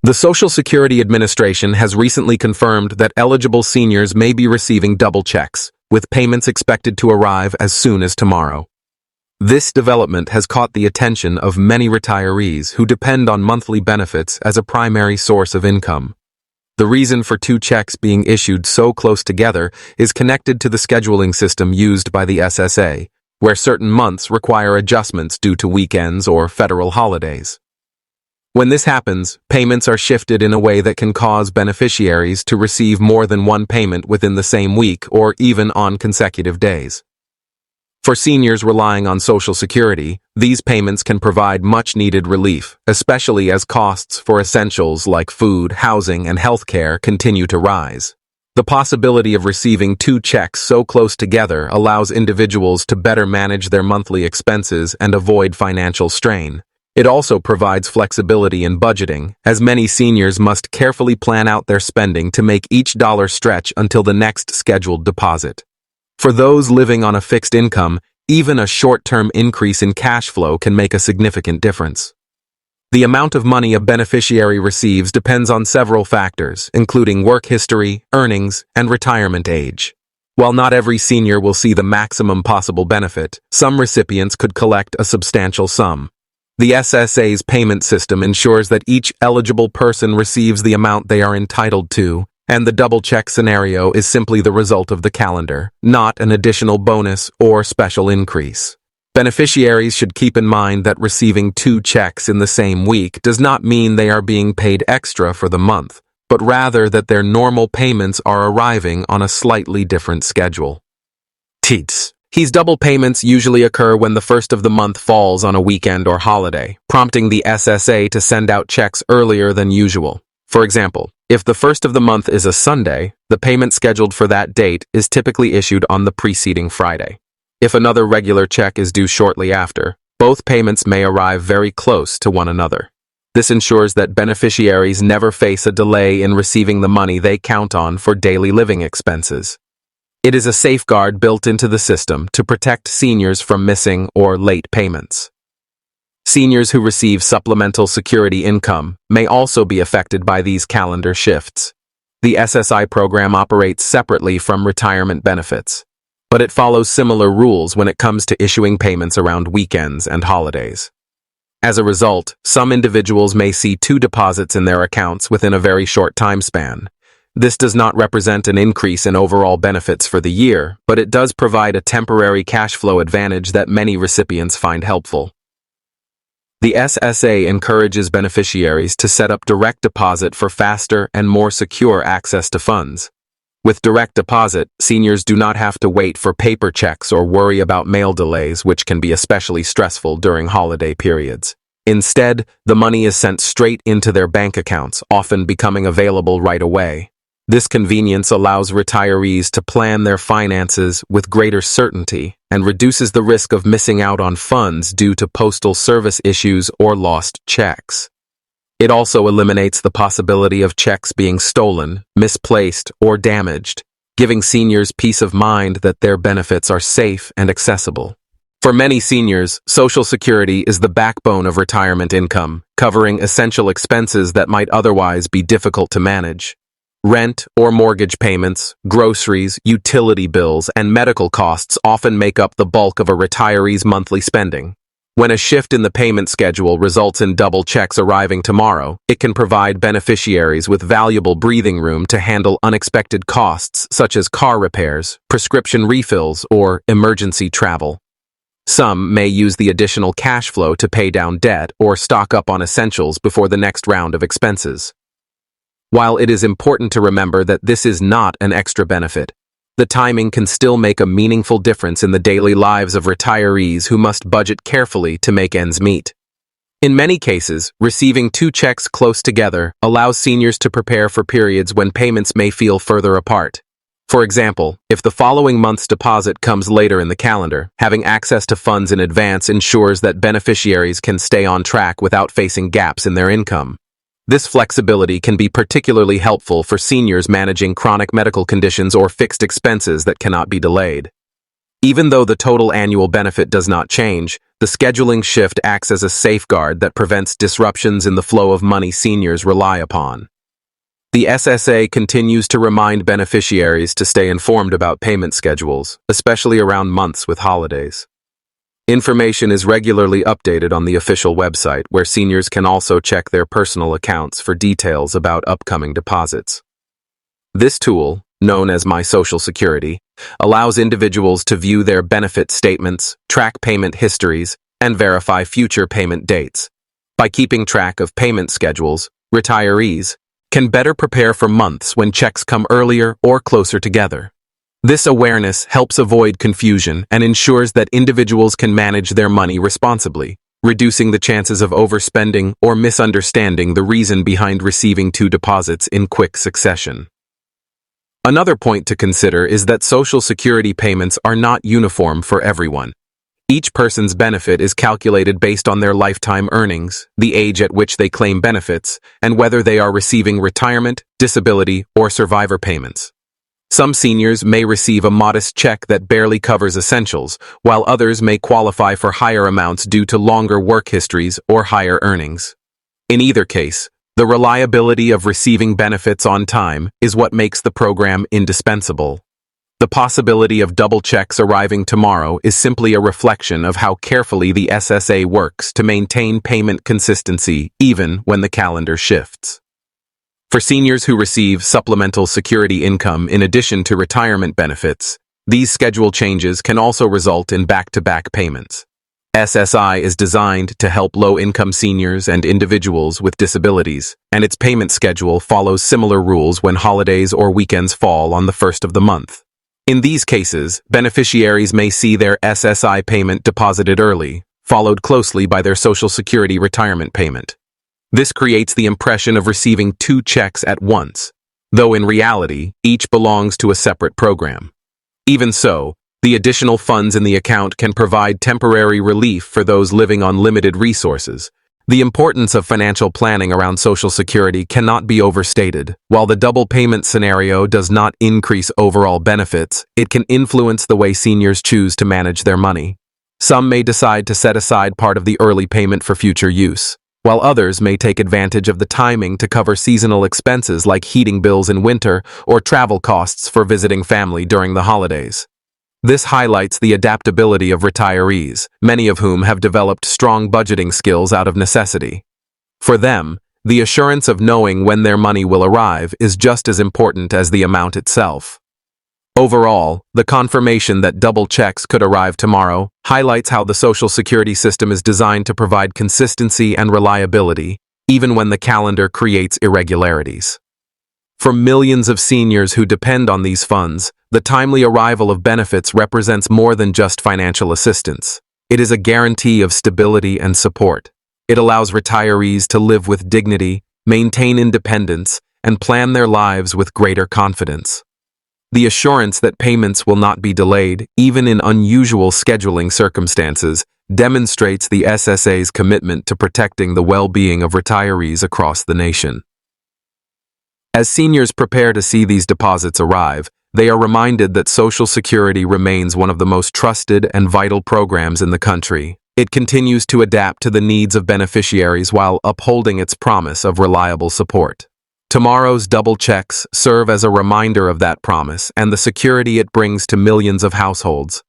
The Social Security Administration has recently confirmed that eligible seniors may be receiving double checks, with payments expected to arrive as soon as tomorrow. This development has caught the attention of many retirees who depend on monthly benefits as a primary source of income. The reason for two checks being issued so close together is connected to the scheduling system used by the SSA, where certain months require adjustments due to weekends or federal holidays. When this happens, payments are shifted in a way that can cause beneficiaries to receive more than one payment within the same week or even on consecutive days. For seniors relying on Social Security, these payments can provide much-needed relief, especially as costs for essentials like food, housing, and healthcare continue to rise. The possibility of receiving two checks so close together allows individuals to better manage their monthly expenses and avoid financial strain. It also provides flexibility in budgeting, as many seniors must carefully plan out their spending to make each dollar stretch until the next scheduled deposit. For those living on a fixed income, even a short-term increase in cash flow can make a significant difference. The amount of money a beneficiary receives depends on several factors, including work history, earnings, and retirement age. While not every senior will see the maximum possible benefit, some recipients could collect a substantial sum. The SSA's payment system ensures that each eligible person receives the amount they are entitled to, and the double check scenario is simply the result of the calendar, not an additional bonus or special increase. Beneficiaries should keep in mind that receiving two checks in the same week does not mean they are being paid extra for the month, but rather that their normal payments are arriving on a slightly different schedule. These double payments usually occur when the first of the month falls on a weekend or holiday, prompting the SSA to send out checks earlier than usual. For example, if the first of the month is a Sunday, the payment scheduled for that date is typically issued on the preceding Friday. If another regular check is due shortly after, both payments may arrive very close to one another. This ensures that beneficiaries never face a delay in receiving the money they count on for daily living expenses. It is a safeguard built into the system to protect seniors from missing or late payments. Seniors who receive supplemental security income may also be affected by these calendar shifts. The SSI program operates separately from retirement benefits, but it follows similar rules when it comes to issuing payments around weekends and holidays. As a result, some individuals may see two deposits in their accounts within a very short time span. This does not represent an increase in overall benefits for the year, but it does provide a temporary cash flow advantage that many recipients find helpful. The SSA encourages beneficiaries to set up direct deposit for faster and more secure access to funds. With direct deposit, seniors do not have to wait for paper checks or worry about mail delays, which can be especially stressful during holiday periods. Instead, the money is sent straight into their bank accounts, often becoming available right away. This convenience allows retirees to plan their finances with greater certainty and reduces the risk of missing out on funds due to postal service issues or lost checks. It also eliminates the possibility of checks being stolen, misplaced, or damaged, giving seniors peace of mind that their benefits are safe and accessible. For many seniors, Social Security is the backbone of retirement income, covering essential expenses that might otherwise be difficult to manage. Rent or mortgage payments, groceries, utility bills, and medical costs often make up the bulk of a retiree's monthly spending. When a shift in the payment schedule results in double checks arriving tomorrow, it can provide beneficiaries with valuable breathing room to handle unexpected costs such as car repairs, prescription refills, or emergency travel. Some may use the additional cash flow to pay down debt or stock up on essentials before the next round of expenses. While it is important to remember that this is not an extra benefit, the timing can still make a meaningful difference in the daily lives of retirees who must budget carefully to make ends meet. In many cases, receiving two checks close together allows seniors to prepare for periods when payments may feel further apart. For example, if the following month's deposit comes later in the calendar, having access to funds in advance ensures that beneficiaries can stay on track without facing gaps in their income. This flexibility can be particularly helpful for seniors managing chronic medical conditions or fixed expenses that cannot be delayed. Even though the total annual benefit does not change, the scheduling shift acts as a safeguard that prevents disruptions in the flow of money seniors rely upon. The SSA continues to remind beneficiaries to stay informed about payment schedules, especially around months with holidays. Information is regularly updated on the official website, where seniors can also check their personal accounts for details about upcoming deposits. This tool, known as My Social Security, allows individuals to view their benefit statements, track payment histories, and verify future payment dates. By keeping track of payment schedules, retirees can better prepare for months when checks come earlier or closer together. This awareness helps avoid confusion and ensures that individuals can manage their money responsibly, reducing the chances of overspending or misunderstanding the reason behind receiving two deposits in quick succession. Another point to consider is that Social Security payments are not uniform for everyone. Each person's benefit is calculated based on their lifetime earnings, the age at which they claim benefits, and whether they are receiving retirement, disability, or survivor payments. Some seniors may receive a modest check that barely covers essentials, while others may qualify for higher amounts due to longer work histories or higher earnings. In either case, the reliability of receiving benefits on time is what makes the program indispensable. The possibility of double checks arriving tomorrow is simply a reflection of how carefully the SSA works to maintain payment consistency even when the calendar shifts. For seniors who receive supplemental security income in addition to retirement benefits, these schedule changes can also result in back-to-back payments. SSI is designed to help low-income seniors and individuals with disabilities, and its payment schedule follows similar rules when holidays or weekends fall on the first of the month. In these cases, beneficiaries may see their SSI payment deposited early, followed closely by their Social Security retirement payment. This creates the impression of receiving two checks at once, though in reality, each belongs to a separate program. Even so, the additional funds in the account can provide temporary relief for those living on limited resources. The importance of financial planning around Social Security cannot be overstated. While the double payment scenario does not increase overall benefits, it can influence the way seniors choose to manage their money. Some may decide to set aside part of the early payment for future use, while others may take advantage of the timing to cover seasonal expenses like heating bills in winter or travel costs for visiting family during the holidays. This highlights the adaptability of retirees, many of whom have developed strong budgeting skills out of necessity. For them, the assurance of knowing when their money will arrive is just as important as the amount itself. Overall, the confirmation that double checks could arrive tomorrow highlights how the Social Security system is designed to provide consistency and reliability, even when the calendar creates irregularities. For millions of seniors who depend on these funds, the timely arrival of benefits represents more than just financial assistance. It is a guarantee of stability and support. It allows retirees to live with dignity, maintain independence, and plan their lives with greater confidence. The assurance that payments will not be delayed, even in unusual scheduling circumstances, demonstrates the SSA's commitment to protecting the well-being of retirees across the nation. As seniors prepare to see these deposits arrive, they are reminded that Social Security remains one of the most trusted and vital programs in the country. It continues to adapt to the needs of beneficiaries while upholding its promise of reliable support. Tomorrow's double checks serve as a reminder of that promise and the security it brings to millions of households.